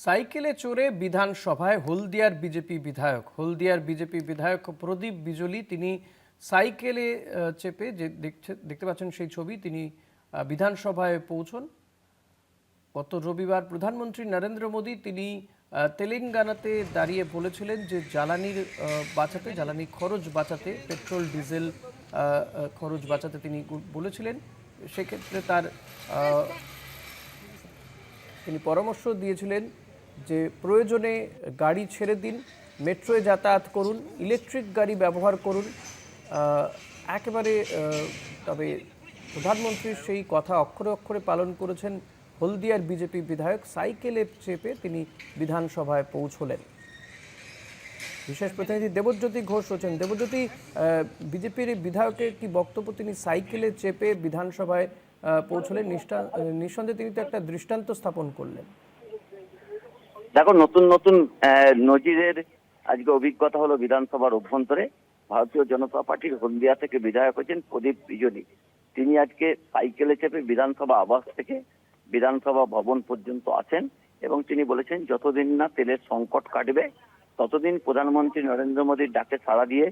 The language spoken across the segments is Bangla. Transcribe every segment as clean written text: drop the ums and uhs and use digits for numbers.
সাইকেলে চড়ে বিধানসভায় হলদিয়ার বিজেপি বিধায়ক প্রদীপ বিজলি তিনি সাইকেলে চেপে যে দেখতে পাচ্ছেন সেই ছবি তিনি বিধানসভায় পৌঁছন। গত রবিবার প্রধানমন্ত্রী নরেন্দ্র মোদী তিনি তেলেঙ্গানাতে দাঁড়িয়ে বলেছিলেন যে জ্বালানি খরচ বাঁচাতে পেট্রোল ডিজেল খরচ বাঁচাতে তিনি বলেছিলেন। সেক্ষেত্রে তিনি পরামর্শ দিয়েছিলেন যে প্রয়োজনে গাড়ি ছেড়ে দিন, মেট্রোয় যাতায়াত করুন, ইলেকট্রিক গাড়ি ব্যবহার করুন একেবারে। তবে প্রধানমন্ত্রীর সেই কথা অক্ষরে অক্ষরে পালন করেছেন হলদিয়ার বিজেপি বিধায়ক। সাইকেলে চেপে তিনি বিধানসভায় পৌঁছলেন। বিশেষ প্রতিনিধি দেবজ্যোতি ঘোষ রয়েছেন। দেবজ্যোতি, বিজেপির বিধায়কের কি বক্তব্য? তিনি সাইকেলে চেপে বিধানসভায় পৌঁছলেন, নিঃসন্দেহে তিনি তো একটা দৃষ্টান্ত স্থাপন করলেন। দেখো, নতুন নতুন নজিরের আজকে অভিজ্ঞতা হলো বিধানসভার অভ্যন্তরে। ভারতীয় জনতা পার্টির হলদিয়া থেকে বিধায়ক হচ্ছেন প্রদীপ বিজলি। তিনি আজকে সাইকেলে চেপে বিধানসভা আবাস থেকে বিধানসভা ভবন পর্যন্ত আছেন এবং তিনি বলেছেন যতদিন না তেলের সংকট কাটবে ততদিন প্রধানমন্ত্রী নরেন্দ্র মোদীর ডাকে সাড়া দিয়ে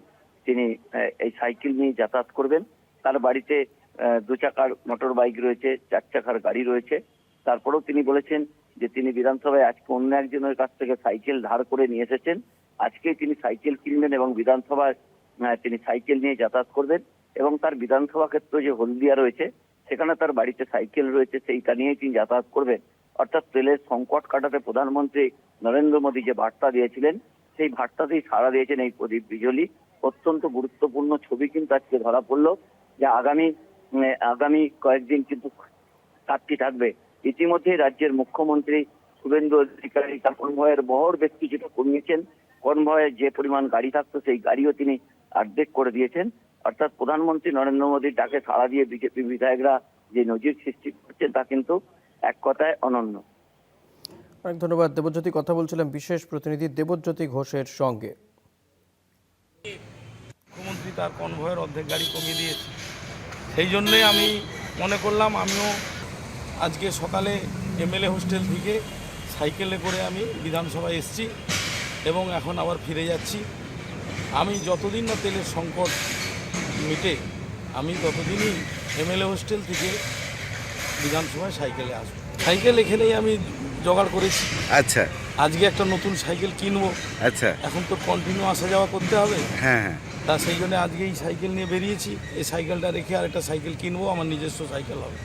তিনি এই সাইকেল নিয়ে যাতায়াত করবেন। তার বাড়িতে 2 চাকার মোটর বাইক রয়েছে, 4 চাকার গাড়ি রয়েছে। তারপরেও তিনি বলেছেন যে তিনি বিধানসভায় আজকে অন্য একজনের কাছ থেকে সাইকেল ধার করে নিয়ে এসেছেন। আজকে তিনি সাইকেল কিনবেন এবং বিধানসভায় তিনি সাইকেল নিয়ে যাতায়াত করবেন এবং তার বিধানসভা ক্ষেত্র যে হলদিয়া রয়েছে সেখানে তার বাড়িতে সাইকেল রয়েছে, সেইটা নিয়েই তিনি যাতায়াত করবেন। অর্থাৎ তেলের সংকট কাটাতে প্রধানমন্ত্রী নরেন্দ্র মোদী যে বার্তা দিয়েছিলেন সেই বার্তাতেই সাড়া দিয়েছেন এই প্রদীপ বিজলি। অত্যন্ত গুরুত্বপূর্ণ ছবি কিন্তু আজকে ধরা পড়লো যে আগামী কয়েকদিন কিন্তু সাক্ষী থাকবে। ইতিমধ্যে রাজ্যের মুখ্যমন্ত্রী শুভেন্দু অধিকারী তার কনভয়ের বহর বেশ কিছুটা কমিয়েছেন। কনভয়ে যে পরিমাণ গাড়ি থাকতো সেই গাড়িও তিনি অর্ধেক করে দিয়েছেন। অর্থাৎ প্রধানমন্ত্রী নরেন্দ্র মোদীর ডাকে সাড়া দিয়ে বিজেপি বিধায়করা যে নজির সৃষ্টি করছেন তা কিন্তু এক কথায় অনন্য। অনেক ধন্যবাদ দেবজ্যোতি। কথা বলছিলাম বিশেষ প্রতিনিধি দেবজ্যোতি ঘোষের সঙ্গে। মুখ্যমন্ত্রী তার কনভয়ের অর্ধেক গাড়ি কমিয়ে দিয়েছে, সেই জন্যে আমি মনে করলাম আমিও আজকে সকালে এমএলএ হোস্টেল থেকে সাইকেলে করে আমি বিধানসভায় এসেছি এবং এখন আবার ফিরে যাচ্ছি। আমি যতদিন না তেলের সংকট মিটে আমি ততদিনই এমএলএ হোস্টেল থেকে বিধানসভায় সাইকেলে আসবো। সাইকেল এখানেই আমি জোগাড় করেছি। আচ্ছা, আজকে একটা নতুন সাইকেল কিনবো। আচ্ছা, এখন তো কন্টিনিউ আসা যাওয়া করতে হবে। হ্যাঁ হ্যাঁ, তা সেই জন্য আজকে এই সাইকেল নিয়ে বেরিয়েছি। এই সাইকেলটা রেখে আর একটা সাইকেল কিনবো, আমার নিজস্ব সাইকেল হবে।